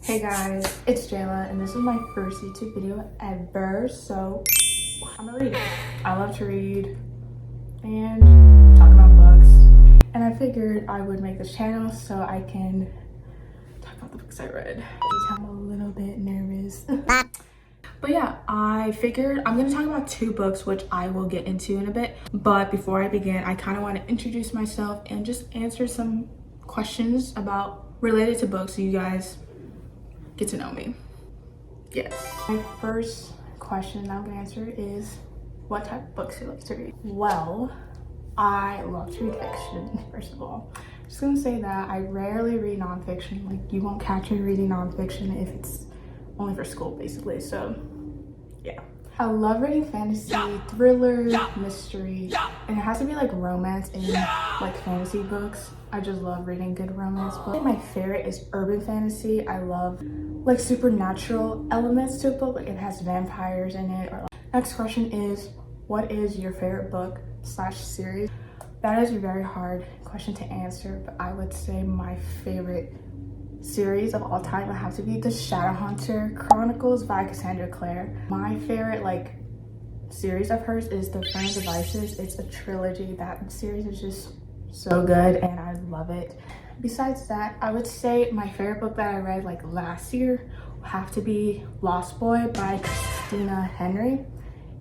Hey guys, it's Jayla and this is my first YouTube video ever, so I'm a reader. I love to read and talk about books, and I figured I would make this channel so I can talk about the books I read. I'm a little bit nervous. But yeah, I figured I'm going to talk about two books, which I will get into in a bit. But before I begin, I kind of want to introduce myself and just answer some questions related to books so you guys get to know me. Yes. My first question I'm gonna answer is, what type of books do you like to read? Well, I love to read fiction, first of all. I'm just gonna say that I rarely read nonfiction. Like, you won't catch me reading nonfiction if it's only for school, basically. So, yeah. I love reading fantasy, thriller, mystery, and it has to be like romance and like fantasy books. I just love reading good romance books. My favorite is urban fantasy. I love like supernatural elements to a book, like it has vampires in it. Next question is, what is your favorite book / series? That is a very hard question to answer, but I would say my favorite series of all time would have to be the Shadowhunter Chronicles by Cassandra Clare. My favorite like series of hers is The Friend Devices. It's a trilogy. That series is just so good and I love it. Besides that, I would say my favorite book that I read like last year would have to be Lost Boy by Christina Henry.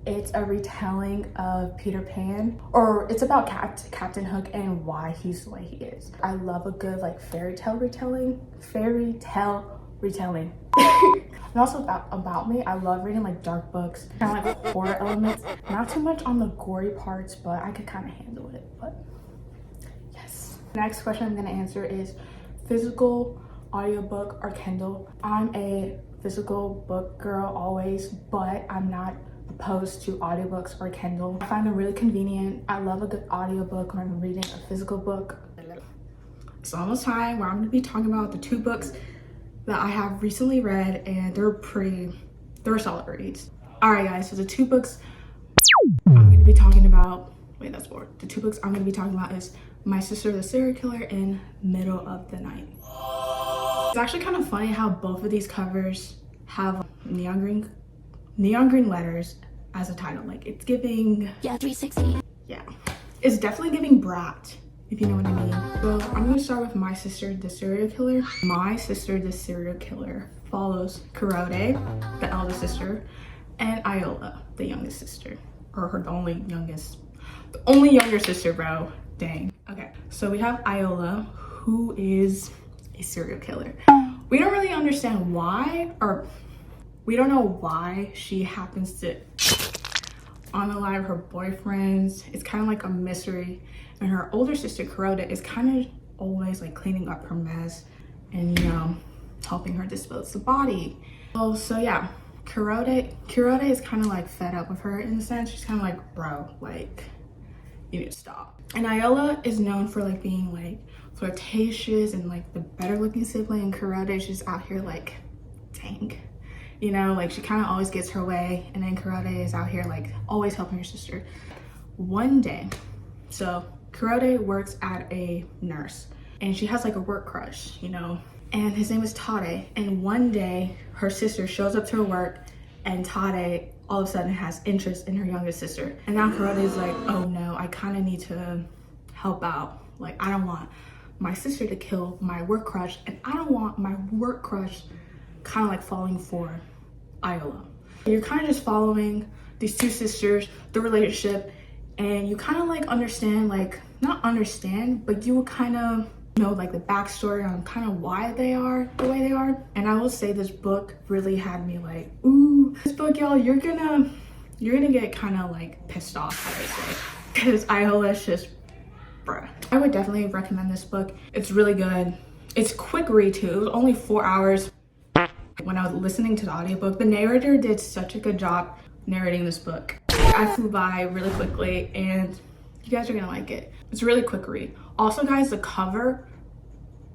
It's a retelling of Peter Pan, or it's about Captain Hook and why he's the way he is. I love a good like fairy tale retelling. And also about me, I love reading like dark books, kind of like horror elements. Not too much on the gory parts, but I could kind of handle it. But yes. Next question I'm gonna answer is physical, audiobook, or Kindle. I'm a physical book girl always, but I'm not opposed to audiobooks or Kindle. I find them really convenient. I love a good audiobook when I'm reading a physical book. It's almost time where I'm going to be talking about the two books that I have recently read, and they're solid reads. Alright guys, so the two books I'm going to be talking about, the two books I'm going to be talking about is My Sister the Serial Killer and Middle of the Night. It's actually kind of funny how both of these covers have neon green letters as a title. Like, it's giving 360. Yeah, it's definitely giving Brat, if you know what I mean. So I'm gonna start with My Sister the Serial Killer. My Sister the Serial Killer follows Kurode, the eldest sister, and Iola, the youngest sister, or the only younger sister, bro. Dang. Okay, so we have Iola, who is a serial killer. We don't really understand why, or we don't know why she happens to unalive her boyfriends. It's kind of like a mystery. And her older sister, Kuroda, is kind of always like cleaning up her mess and, you know, helping her dispose the body. Oh, so yeah, Kuroda is kind of like fed up with her in a sense. She's kind of like, bro, like, you need to stop. And Iola is known for like being like flirtatious and like the better looking sibling. And Kuroda is just out here like, dang. You know, like she kind of always gets her way, and then Kurode is out here like always helping her sister. One day, so Kurode works at a nurse and she has like a work crush, you know, and his name is Tade. And one day her sister shows up to her work and Tade all of a sudden has interest in her youngest sister. And now Kurode is like, oh no, I kind of need to help out. Like, I don't want my sister to kill my work crush, and I don't want my work crush kind of like falling for Iola. You're kind of just following these two sisters, the relationship, and you kind of like understand, like, not understand, but you will kind of know like the backstory on kind of why they are the way they are. And I will say this book really had me like, ooh, this book, y'all, you're gonna get kind of like pissed off, I would say, because Iola's just, bruh. I would definitely recommend this book. It's really good. It's quick read too. It was only 4 hours. When I was listening to the audiobook, the narrator did such a good job narrating this book. I flew by really quickly and you guys are gonna like it. It's a really quick read. Also guys, the cover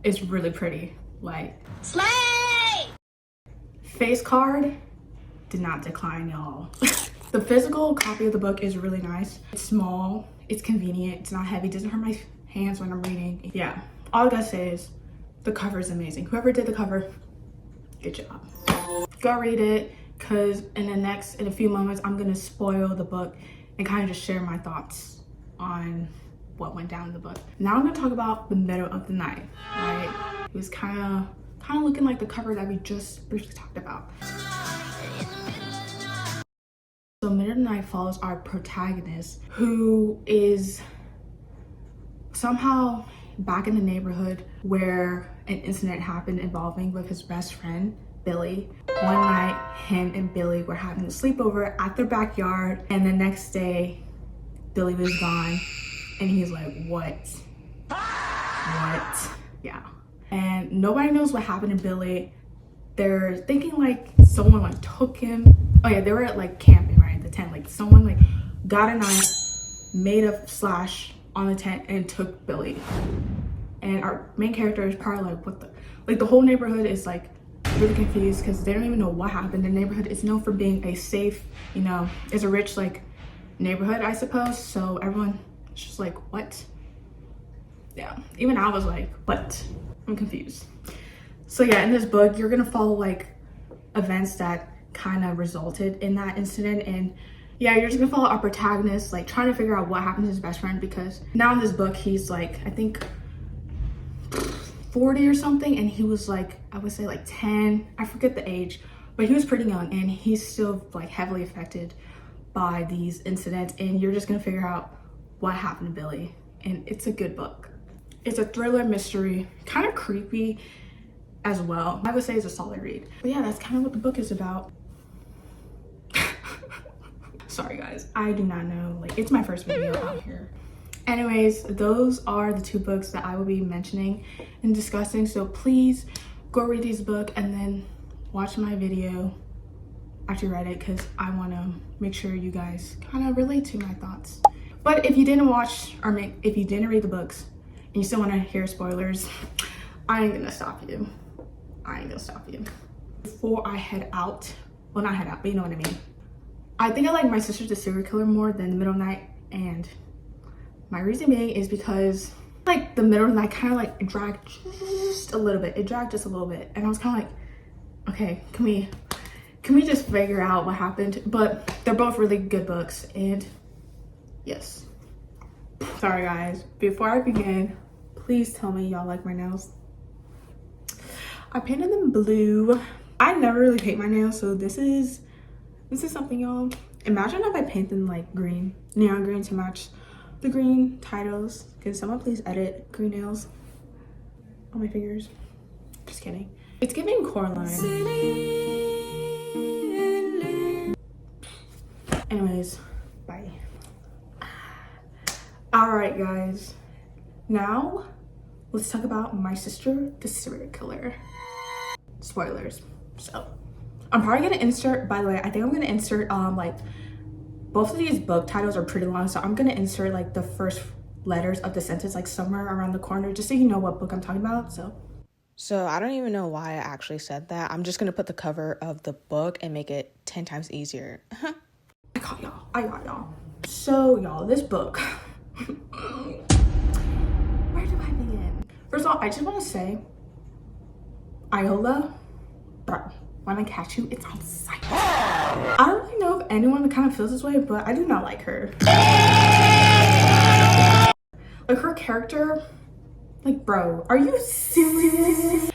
is really pretty. Like, slay! Face card did not decline, y'all. The physical copy of the book is really nice. It's small, it's convenient, it's not heavy, it doesn't hurt my hands when I'm reading. Yeah, all I gotta say is the cover is amazing. Whoever did the cover, Good job. Go read it, because in a few moments, I'm gonna spoil the book and kind of just share my thoughts on what went down in the book. Now I'm gonna talk about the middle of the night, right? It was kind of looking like the cover that we just briefly talked about. So middle of the night follows our protagonist, who is somehow back in the neighborhood where an incident happened involving with his best friend, Billy. One night, him and Billy were having a sleepover at their backyard, and the next day, Billy was gone, and he's like, what? Yeah. And nobody knows what happened to Billy. They're thinking like someone like took him. Oh yeah, they were at like camping, right? The tent, like someone like got a knife, made a slash on the tent and took Billy. And our main character is probably like, what the, like the whole neighborhood is like really confused because they don't even know what happened. The neighborhood is known for being a safe, you know, it's a rich like neighborhood, I suppose. So everyone is just like, what? Yeah, even I was like, what? I'm confused. So yeah, in this book, you're gonna follow like events that kind of resulted in that incident. And yeah, you're just gonna follow our protagonist, like trying to figure out what happened to his best friend, because now in this book, he's like, I think 40 or something, and he was like, I would say like 10, I forget the age, but he was pretty young, and he's still like heavily affected by these incidents. And you're just gonna figure out what happened to Billy. And it's a good book. It's a thriller mystery, kind of creepy as well. I would say it's a solid read. But yeah, that's kind of what the book is about. Sorry guys, I do not know, like it's my first video out here. Anyways, those are the two books that I will be mentioning and discussing. So please go read these books and then watch my video after you read it, because I want to make sure you guys kind of relate to my thoughts. But if you didn't watch, or if you didn't read the books and you still want to hear spoilers, I ain't gonna stop you. I ain't gonna stop you. Before I head out, well not head out, but you know what I mean. I think I like My Sister's a Serial Killer more than The Middle of the Night, and my reason being is because like The Middle of the Night kind of like dragged just a little bit. It dragged just a little bit, and I was kind of like, okay, can we just figure out what happened? But they're both really good books, and yes. Sorry guys, before I begin, please tell me y'all like my nails. I painted them blue. I never really paint my nails, so this is something, y'all. Imagine if I paint them like green, neon green, to match the green titles. Can someone please edit green nails on my fingers? Just kidding. It's giving Coraline. Anyways, bye. All right guys, now let's talk about My Sister the Serial Killer. Spoilers. So I'm probably gonna insert, by the way, I think I'm gonna insert like both of these book titles are pretty long, so I'm gonna insert like the first letters of the sentence like somewhere around the corner, just so you know what book I'm talking about. So I don't even know why I actually said that. I'm just gonna put the cover of the book and make it 10 times easier. I got y'all. So y'all, this book, where do I begin? First of all, I just want to say, Iola, bro, when I catch you, it's on sight. I don't really know if anyone kind of feels this way, but I do not like her. Like her character, like bro, are you serious?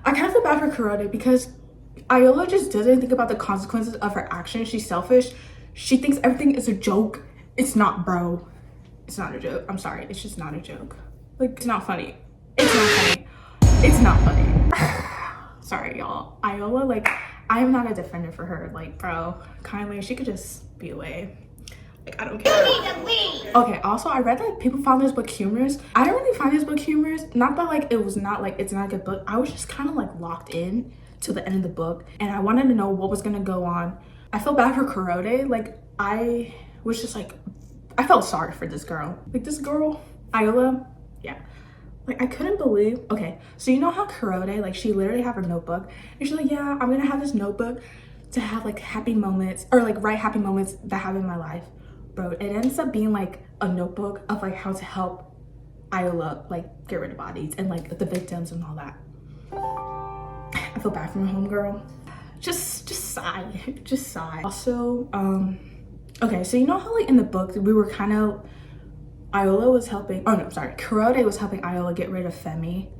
I kind of feel bad for Karate because Iola just doesn't think about the consequences of her actions. She's selfish. She thinks everything is a joke. It's not, bro. It's not a joke. I'm sorry. It's just not a joke. Like, it's not funny. It's not funny. It's not funny. Sorry, y'all. Iola, like, I am not a defender for her. Like, bro, kindly, she could just be away. Like, I don't care. Okay, also, I read that people found this book humorous. I don't really find this book humorous. Not that, like, it was not, like, it's not a good book. I was just kind of, like, locked in to the end of the book. And I wanted to know what was going to go on. I felt bad for Kurode. Like, I was just, like, I felt sorry for this girl. Like, this girl, Iola, yeah. Like, I couldn't believe, okay, so you know how Kurode, like, she literally have her notebook, and she's like, yeah, I'm gonna have this notebook to have, like, happy moments, or, like, write happy moments that happen in my life. Bro, it ends up being, like, a notebook of, like, how to help Iola, like, get rid of bodies, and, like, the victims and all that. I feel bad for my homegirl. Just sigh, just sigh. Also, okay, so you know how like in the book we were kind of, Iola was helping, oh no, sorry, Kurode was helping Iola get rid of Femi.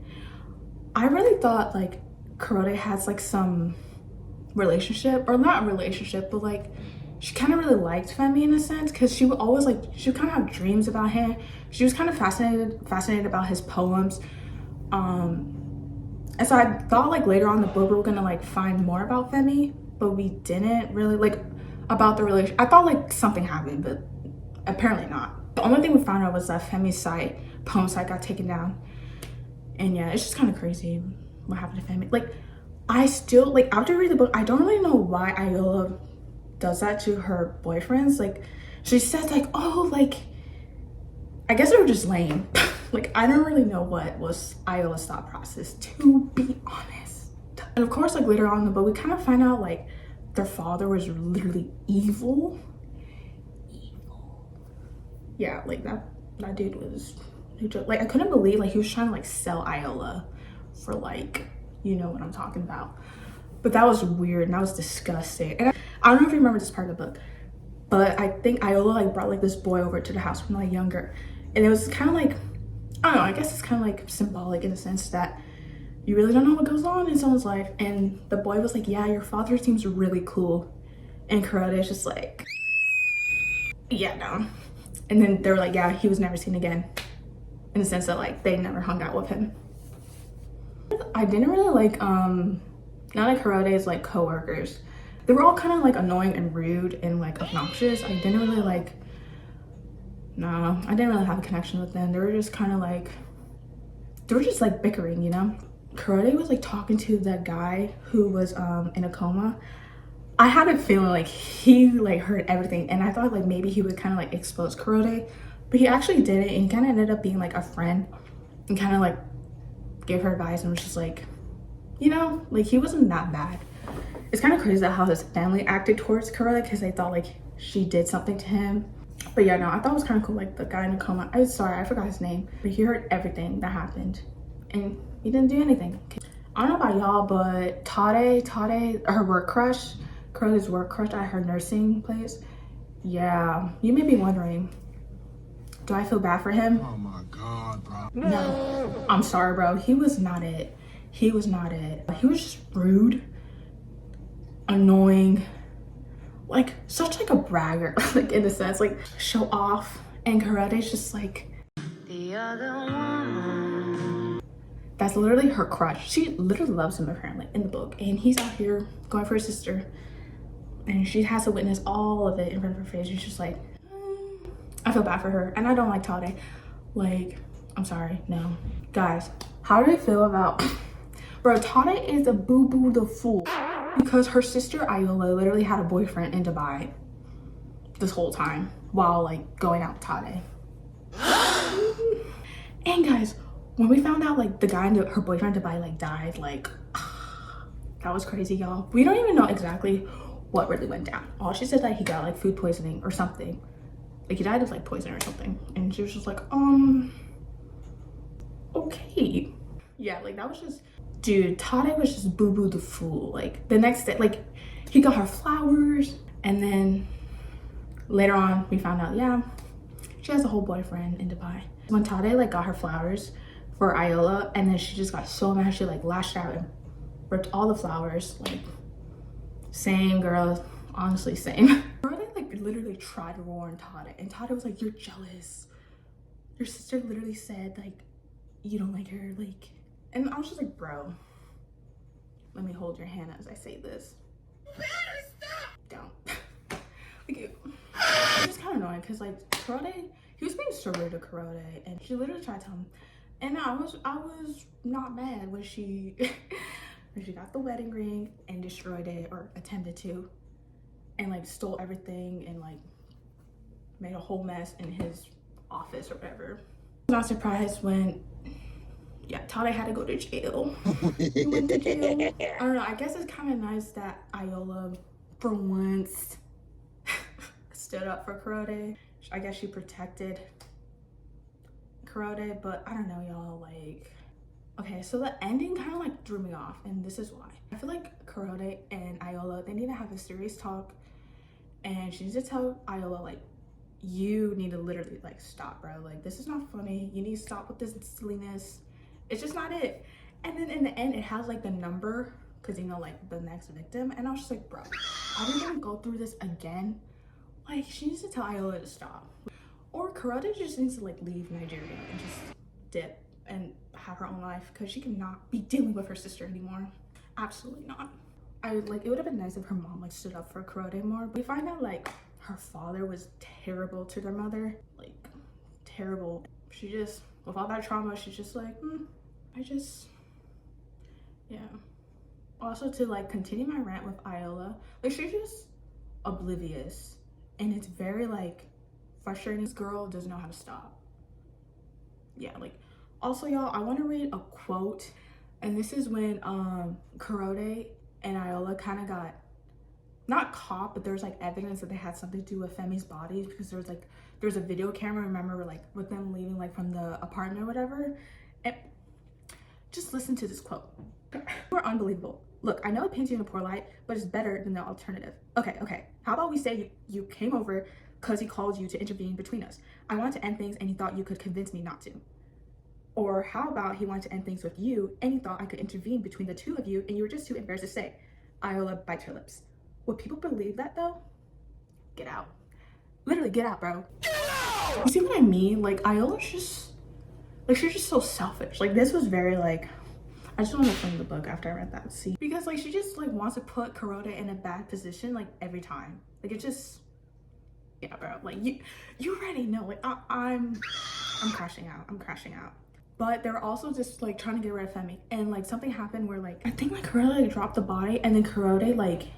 I really thought like Kurode has like some relationship, or not relationship, but like she kind of really liked Femi in a sense, because she would always like, she would kind of have dreams about him. She was kind of fascinated about his poems. And so I thought like later on in the book we were gonna like find more about Femi, but we didn't really, like about the relation. I thought like something happened, but apparently not. The only thing we found out was that Femi's poem site got taken down. And yeah, it's just kind of crazy what happened to Femi. Like I still, like after reading the book, I don't really know why Iola does that to her boyfriends. Like she says like, oh, like I guess they were just lame. Like I don't really know what was Iola's thought process, to be honest. And of course, like later on in the book, we kind of find out like their father was literally evil. Yeah, like that dude was, like I couldn't believe like he was trying to like sell Iola for like, you know what I'm talking about. But that was weird and that was disgusting. And I don't know if you remember this part of the book, but I think Iola like brought like this boy over to the house when like younger, and it was kind of like, I don't know, I guess it's kind of like symbolic in a sense that you really don't know what goes on in someone's life. And the boy was like, yeah, your father seems really cool. And Kurode is just like, yeah, no. And then they were like, yeah, he was never seen again, in the sense that like they never hung out with him. I didn't really like none of Kurode's like co-workers. They were all kind of like annoying and rude and like obnoxious. I didn't really like, no, I didn't really have a connection with them. They were just kind of like, they were just like bickering, you know? Kurode was like talking to that guy who was in a coma. I had a feeling like he like heard everything, and I thought like maybe he would kind of like expose Kurode, but he actually didn't, and he kind of ended up being like a friend and kind of like gave her advice and was just like, you know, like he wasn't that bad. It's kind of crazy how his family acted towards Kurode because they thought like she did something to him. But yeah, no, I thought it was kind of cool, like the guy in the coma. I'm sorry, I forgot his name, but he heard everything that happened and he didn't do anything. I don't know about y'all, but Tade, her work crush, Kurode's work crush at her nursing place. Yeah, you may be wondering, do I feel bad for him? Oh my God, bro. No, I'm sorry, bro. He was not it. He was not it. He was just rude, annoying, like such like a bragger, like in a sense, like show off. And Kurode's just like, the other woman. That's literally her crush. She literally loves him apparently in the book, and he's out here going for his sister, and she has to witness all of it in front of her face. She's just like, I feel bad for her, and I don't like Tade. Like, I'm sorry, no. Guys, how do you feel about, bro, Tade is a boo-boo the fool, because her sister Iola literally had a boyfriend in Dubai this whole time while like going out with Tade. And guys, when we found out like the guy and her boyfriend in Dubai like died, like that was crazy, y'all. We don't even know exactly what really went down. All she said that he got like food poisoning or something. Like he died of like poison or something. And she was just like, okay. Yeah, like that was just, dude, Tade was just boo-boo the fool. Like the next day, like he got her flowers, and then later on we found out, yeah, she has a whole boyfriend in Dubai. When Tade like got her flowers for Iola, and then she just got so mad, she like lashed out and ripped all the flowers. Like, same girl, honestly, same. Kurode like literally tried to warn Tade, and Tade was like, you're jealous. Your sister literally said like you don't like her, like, and I was just like, bro, let me hold your hand as I say this. Don't. Like, it's just kind of annoying because like Kurode, he was being so rude to Kurode, and she literally tried to tell him. And I was not mad when she when she got the wedding ring and destroyed it, or attempted to, and like stole everything and like made a whole mess in his office or whatever. I was not surprised when, yeah, Tade had to go to jail. He went to jail. I don't know, I guess it's kind of nice that Iola, for once, stood up for Kurode. I guess she protected Kurode, but I don't know, y'all, like, okay, so the ending kind of like threw me off, and this is why. I feel like Kurode and Iola, they need to have a serious talk, and she needs to tell Iola, like, you need to literally, like, stop, bro. Like, this is not funny. You need to stop with this silliness. It's just not it. And then in the end, it has, like, the number, because, you know, like, the next victim. And I was just like, bro, are we gonna go through this again? Like, she needs to tell Iola to stop. Or Kurode just needs to, like, leave Nigeria and just dip and have her own life, because she cannot be dealing with her sister anymore. Absolutely not. It would have been nice if her mom, like, stood up for Kurode more. We find out, like, her father was terrible to their mother, like, terrible. She just, with all that trauma, she's just like, yeah. Also, to, like, continue my rant with Iola, like, she's just oblivious, and it's very, like, frustrating. This girl doesn't know how to stop. Yeah, like, also, y'all, I want to read a quote, and this is when Kurode and Iola kind of got, not caught, but there's, like, evidence that they had something to do with Femi's bodies, because there's a video camera, remember, like, with them leaving, like, from the apartment or whatever. And just listen to this quote. You're unbelievable. Look, I know it paints you in a poor light, but it's better than the alternative. Okay. How about we say you came over because he called you to intervene between us. I wanted to end things and he thought you could convince me not to. Or how about he wanted to end things with you and he thought I could intervene between the two of you and you were just too embarrassed to say. Iola bites her lips. Would people believe that though? Get out. Literally, get out, bro. Get out! You see what I mean? Like, Iola's just, like, she's just so selfish. Like, this was very, like, I just want to fling the book after I read that scene. Because, like, she just, like, wants to put Kurode in a bad position, like, every time. Like, it just, yeah, bro. Like, you already know. Like, I'm crashing out. I'm crashing out. But they're also just, like, trying to get rid of Femi. And, like, something happened where, like, I think, like, Kurode, like, dropped the body. And then Kurode, like,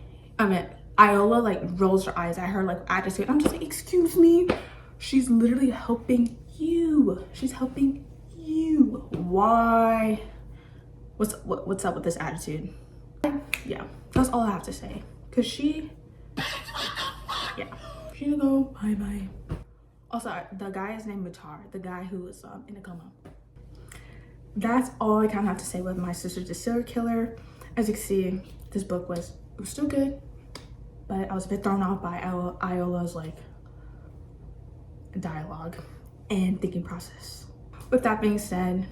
Iola, like, rolls her eyes at her, like, agitated. I'm just like, excuse me? She's literally helping you. She's helping you. Why? What's up with this attitude? Yeah, that's all I have to say. Cause she gonna go bye-bye. Also, the guy is named Mutar, the guy who was in a coma. That's all I kind of have to say with My Sister's the Serial Killer. As you can see, this book was still good, but I was a bit thrown off by Iola's, like, dialogue and thinking process. With that being said,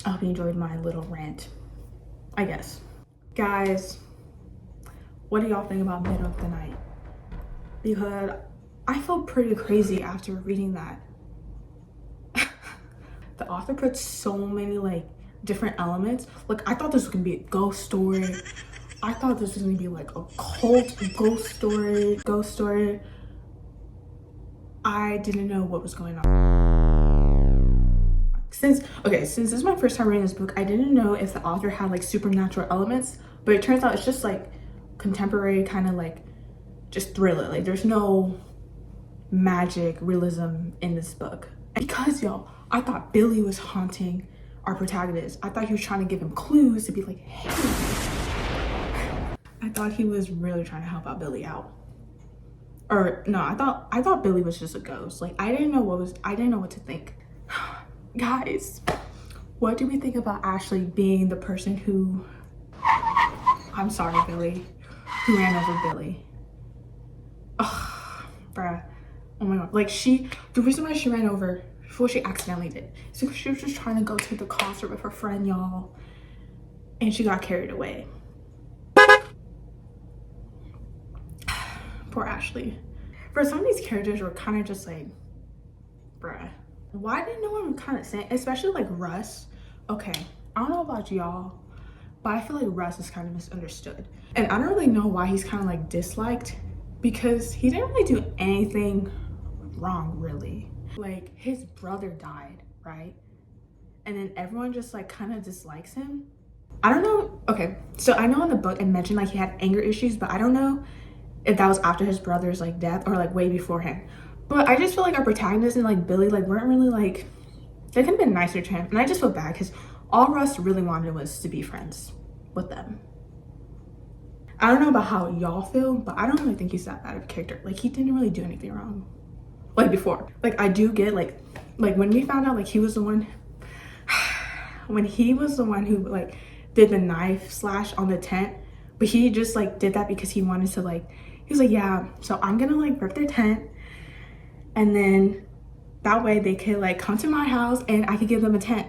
I hope you enjoyed my little rant, I guess. Guys, what do y'all think about Middle of the Night? Because I felt pretty crazy after reading that. The author put so many, like, different elements. Like, I thought this was gonna be a ghost story. I thought this was gonna be like a cult ghost story. I didn't know what was going on. Since this is my first time reading this book, I didn't know if the author had, like, supernatural elements, but it turns out it's just, like, contemporary kind of, like, just thriller. Like, there's no magic realism in this book. And because, y'all, I thought Billy was haunting our protagonist. I thought he was trying to give him clues to be like, hey. I thought he was really trying to help out Billy out. Or no, I thought Billy was just a ghost. Like, I didn't know what to think. Guys, what do we think about Ashley being the person who, I'm sorry, Billy, who ran over Billy? Ugh, bruh. Oh my god. Like, the reason why she ran over, what she accidentally did, is because she was just trying to go to the concert with her friend, y'all, and she got carried away. Poor Ashley. For some of these characters were kind of just like, bruh. Why didn't no one kind of say, especially like Russ? Okay, I don't know about y'all, but I feel like Russ is kind of misunderstood. And I don't really know why he's kind of like disliked, because he didn't really do anything wrong, really. Like, his brother died, right? And then everyone just, like, kind of dislikes him. I don't know. Okay, so I know in the book it mentioned, like, he had anger issues, but I don't know if that was after his brother's, like, death or, like, way beforehand. But I just feel like our protagonist and, like, Billy, like, weren't really, like, they could have been nicer to him. And I just feel bad because all Russ really wanted was to be friends with them. I don't know about how y'all feel, but I don't really think he's that bad of a character. Like, he didn't really do anything wrong. Like, before. Like, I do get, like when we found out, like, he was the one, when he was the one who, like, did the knife slash on the tent, but he just like did that because he wanted to like, he was like, yeah, so I'm gonna like rip their tent, and then that way they could like come to my house and I could give them a tent.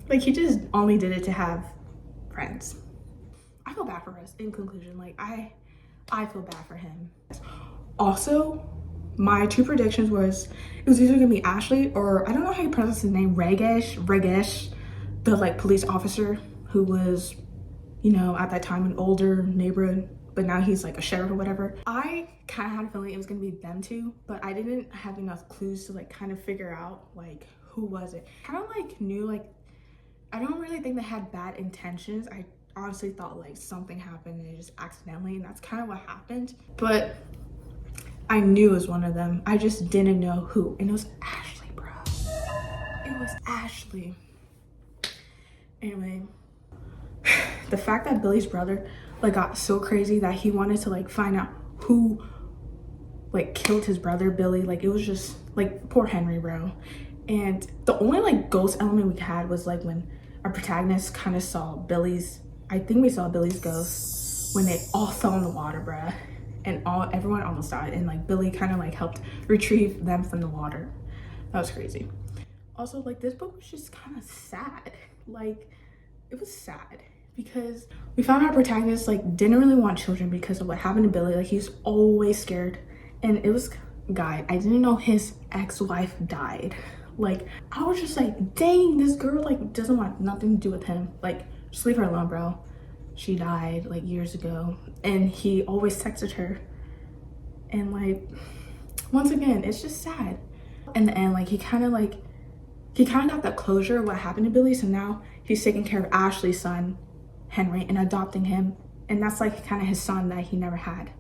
Like, he just only did it to have friends. I feel bad for us. In conclusion, like I feel bad for him. Also, my two predictions was it was either gonna be Ashley or I don't know how you pronounce his name, Regesh, the like police officer who was, you know, at that time an older neighborhood, but now he's like a sheriff or whatever. I kind of had a feeling it was gonna be them two, but I didn't have enough clues to like kind of figure out like who was it. Kind of like knew, like, I don't really think they had bad intentions. I honestly thought like something happened and they just accidentally, and that's kind of what happened. But I knew it was one of them. I just didn't know who, and it was Ashley, bro. It was Ashley. Anyway, the fact that Billy's brother like got so crazy that he wanted to like find out who like killed his brother Billy, like it was just like poor Henry, bro. And the only like ghost element we had was like when our protagonist kind of saw Billy's, I think we saw Billy's ghost when they all fell in the water, bruh, and everyone almost died, and like Billy kind of like helped retrieve them from the water. That was crazy. Also, like, this book was just kind of sad. Like, it was sad because we found our protagonist like didn't really want children because of what happened to Billy. Like, he's always scared, and it was, guy, I didn't know his ex-wife died. Like, I was just like, dang, this girl like doesn't want nothing to do with him. Like, just leave her alone, bro. She died like years ago, and he always texted her. And like, once again, it's just sad. In the end, like, he kind of got that closure of what happened to Billy, so now he's taking care of Ashley's son, Henry, and adopting him, and that's like kind of his son that he never had.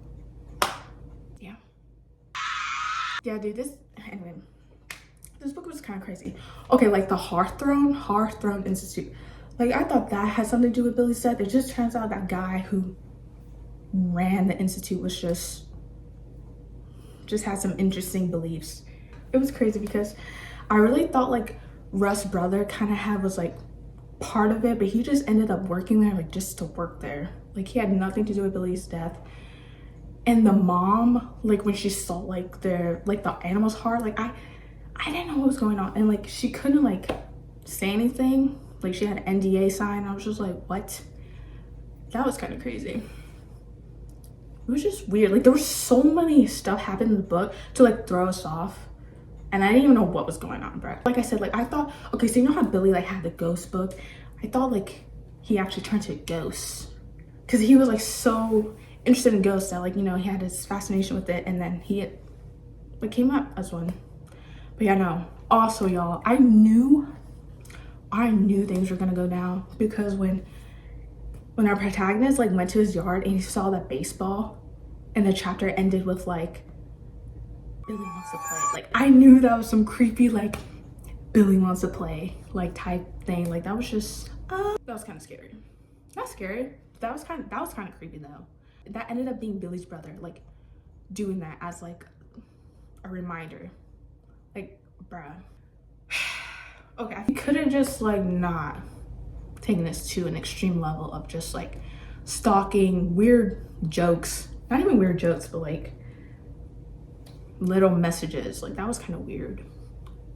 Yeah, dude, anyway, this book was kind of crazy. Okay, like the Hearthrone Institute. Like, I thought that had something to do with Billy's death. It just turns out that guy who ran the institute was just had some interesting beliefs. It was crazy because I really thought like Russ's brother kind of was like part of it, but he just ended up working there like just to work there. Like, he had nothing to do with Billy's death. And the mom, like, when she saw like the animal's heart, like I didn't know what was going on, and like she couldn't like say anything. Like, she had an NDA sign. I was just like, what? That was kind of crazy. It was just weird. Like, there was so many stuff happened in the book to like throw us off, and I didn't even know what was going on, bro. Like I said, like, I thought, okay, so you know how Billy like had the ghost book? I thought like he actually turned to a ghost because he was like so interested in ghosts that, like, you know, he had this fascination with it, and then he like came up as one. But yeah, no. Also, y'all, I knew things were gonna go down because when our protagonist like went to his yard and he saw that baseball, and the chapter ended with like Billy wants to play. Like, I knew that was some creepy like Billy wants to play like type thing. Like, that was just that was kind of scary. Not scary. That was kind of creepy though. That ended up being Billy's brother, like doing that as like a reminder. Like, bruh. Okay, I couldn't just like not taking this to an extreme level of just like stalking, weird jokes. Not even weird jokes, but like little messages. Like, that was kind of weird.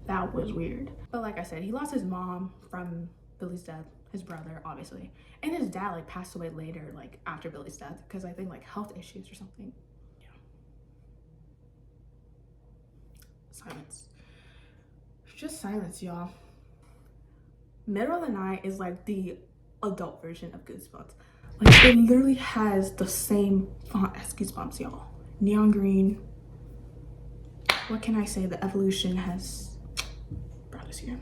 That was weird. But like I said, he lost his mom from Billy's death, his brother, obviously. And his dad like passed away later, like after Billy's death, because I think like health issues or something. Yeah. Silence. Just silence, y'all. Middle of the Night is like the adult version of Goosebumps. Like, it literally has the same font as Goosebumps, y'all. Neon green. What can I say? The evolution has brought us here.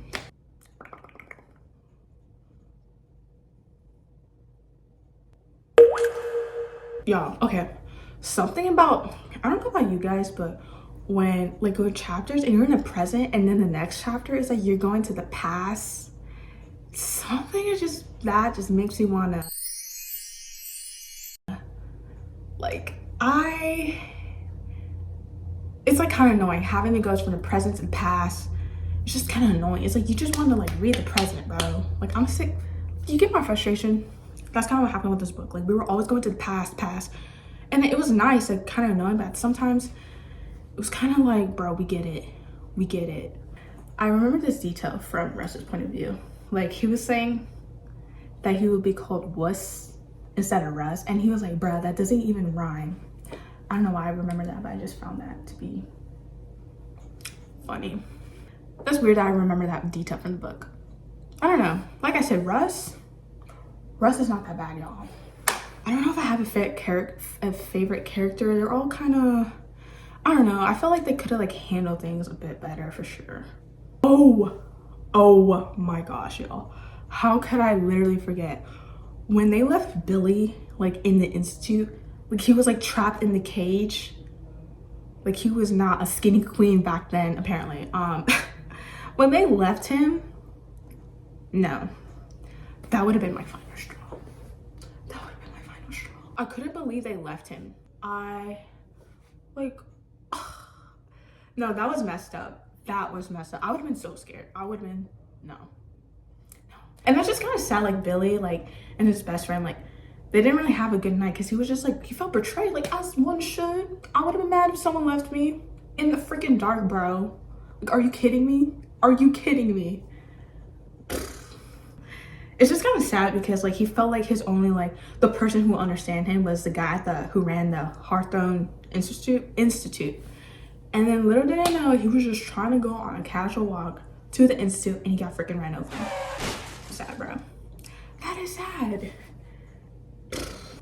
Y'all, okay. Something about, I don't know about you guys, but when like go chapters and you're in the present and then the next chapter is like you're going to the past, something is just, that just makes me wanna like, it's like kind of annoying having to go from the present and past. It's just kind of annoying. It's like you just want to like read the present, bro. Like, I'm sick you get my frustration? That's kind of what happened with this book. Like, we were always going to the past. And it was nice, like, kind of knowing that. Sometimes it was kind of like, bro, we get it. We get it. I remember this detail from Russ's point of view. Like, he was saying that he would be called Wuss instead of Russ. And he was like, bro, that doesn't even rhyme. I don't know why I remember that, but I just found that to be funny. That's weird that I remember that detail from the book. I don't know. Like I said, Russ is not that bad, y'all. I don't know if I have a favorite character. They're all kind of, I don't know. I feel like they could have like handled things a bit better for sure. Oh my gosh, y'all. How could I literally forget? When they left Billy like in the institute, like he was like trapped in the cage. Like he was not a skinny queen back then, apparently. When they left him, no, that would have been my final straw. That would have been my final straw. I couldn't believe they left him. No, that was messed up. That was messed up. I would have been so scared. I would have been, no. And that's just kind of sad, like Billy, like, and his best friend, like, they didn't really have a good night because he was just like, he felt betrayed, like, as one should. I would have been mad if someone left me in the freaking dark, bro. Like, are you kidding me? Are you kidding me? It's just kind of sad because, like, he felt like his only, like, the person who understand him was the guy who ran the Hawthorne Institute. And then little did I know, he was just trying to go on a casual walk to the institute and he got freaking ran over. Sad, bro. That is sad.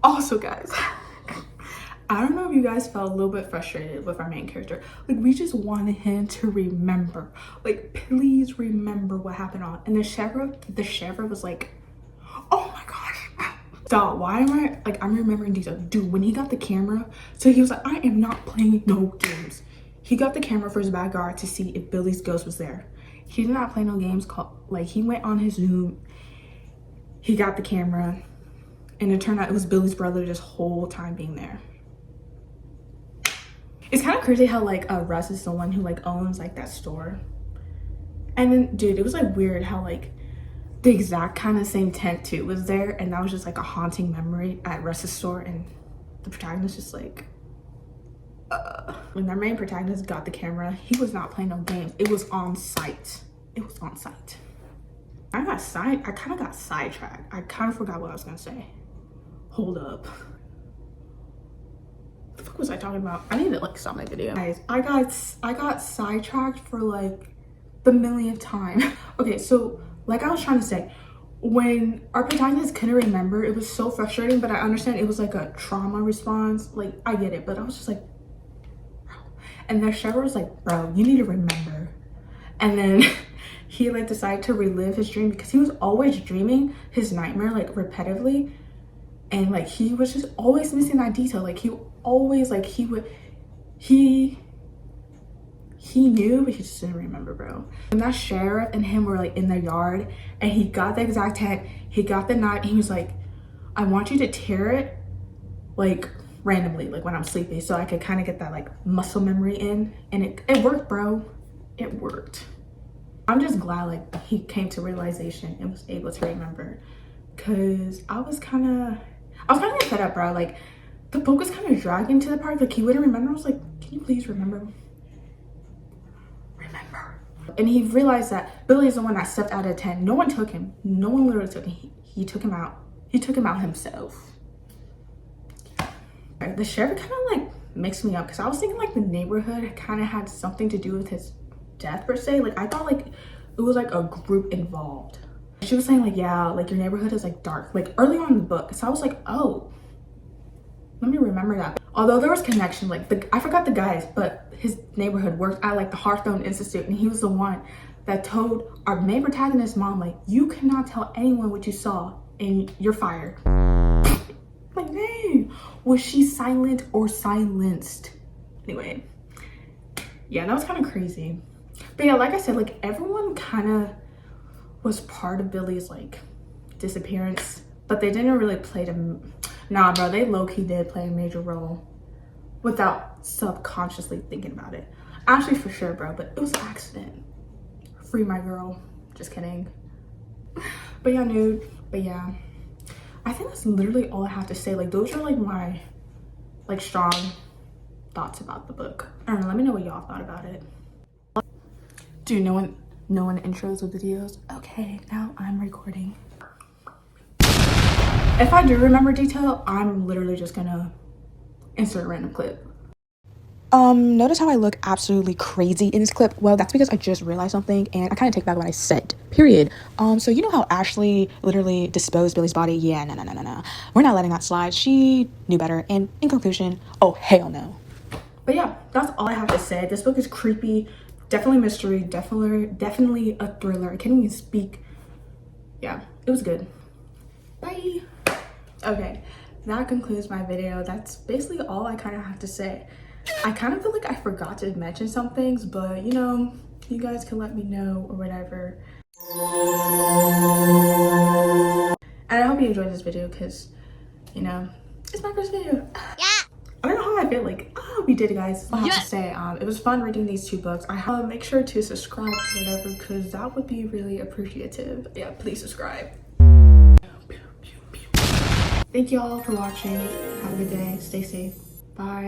Also, guys, I don't know if you guys felt a little bit frustrated with our main character. Like, we just wanted him to remember. Like, please remember what happened on. And the sheriff was like, oh my gosh. Stop, why am I, like, I'm remembering details. Dude, when he got the camera, so he was like, I am not playing no games. He got the camera for his backyard to see if Billy's ghost was there. He did not play no games. Like, he went on his Zoom. He got the camera. And it turned out it was Billy's brother this whole time being there. It's kind of crazy how, like, Russ is the one who, like, owns, like, that store. And then, dude, it was, like, weird how, like, the exact kind of same tent, too, was there. And that was just, like, a haunting memory at Russ's store. And the protagonist just, like, when their main protagonist got the camera, he was not playing no games. It was on site. It was on site. I kind of got sidetracked. I kind of forgot what I was gonna say. Hold up. What the fuck was I talking about? I need to like stop my video. Guys, I got sidetracked for like the millionth time. Okay, so like I was trying to say, when our protagonist couldn't remember, it was so frustrating, but I understand it was like a trauma response. Like, I get it, but I was just like, bro. And the sheriff was like, bro, you need to remember. And then he like decided to relive his dream because he was always dreaming his nightmare like repetitively, and like he was just always missing that detail. Like he always like he knew, but he just didn't remember, bro. And that sheriff and him were like in their yard, and he got the exact tent, he got the knife, and he was like, I want you to tear it like randomly, like when I'm sleepy, so I could kind of get that like muscle memory in. And it worked, bro. It worked. I'm just glad like he came to realization and was able to remember, because I was kind of fed up, bro. Like the book was kind of dragging to the part like he wouldn't remember. I was like, can you please remember? And he realized that Billy is the one that stepped out of the tent. No one took him. No one literally took him. He took him out. He took him out himself. The sheriff kind of like mixed me up, because I was thinking like the neighborhood kind of had something to do with his death per se. Like I thought like it was like a group involved. She was saying like, yeah, like your neighborhood is like dark, like early on in the book. So I was like, oh, let me remember that. Although there was connection, like I forgot the guys, but his neighborhood worked at like the Hawthorne Institute, and he was the one that told our main protagonist's mom, like, you cannot tell anyone what you saw and you're fired. Like, dang, was she silent or silenced? Anyway, yeah, that was kind of crazy. But yeah, like I said, like everyone kind of was part of Billy's like disappearance, but they didn't really play them. Nah, bro, they low-key did play a major role without subconsciously thinking about it. Actually, for sure, bro, but it was an accident. Free my girl. Just kidding. But yeah, dude, But yeah, I think that's literally all I have to say. Like, those are like my like strong thoughts about the book. I don't know, let me know what y'all thought about it. Dude, no one intros with videos. Okay, now I'm recording. If I do remember detail, I'm literally just gonna insert a random clip. Notice how I look absolutely crazy in this clip? Well, that's because I just realized something and I kind of take back what I said, period. So you know how Ashley literally disposed Billy's body? Yeah, no. We're not letting that slide. She knew better. And in conclusion, oh, hell no. But yeah, that's all I have to say. This book is creepy, definitely mystery, definitely a thriller. I can't even speak. Yeah, it was good. Bye. Okay, that concludes my video. That's basically all I kind of have to say. I kind of feel like I forgot to mention some things, but you know, you guys can let me know or whatever. And I hope you enjoyed this video because, you know, it's my first video. Yeah. I don't know how I feel. Like, I hope you did, guys. I have to say, it was fun reading these 2 books. I make sure to subscribe to whatever because that would be really appreciative. Yeah, please subscribe. Thank you all for watching. Have a good day. Stay safe. Bye.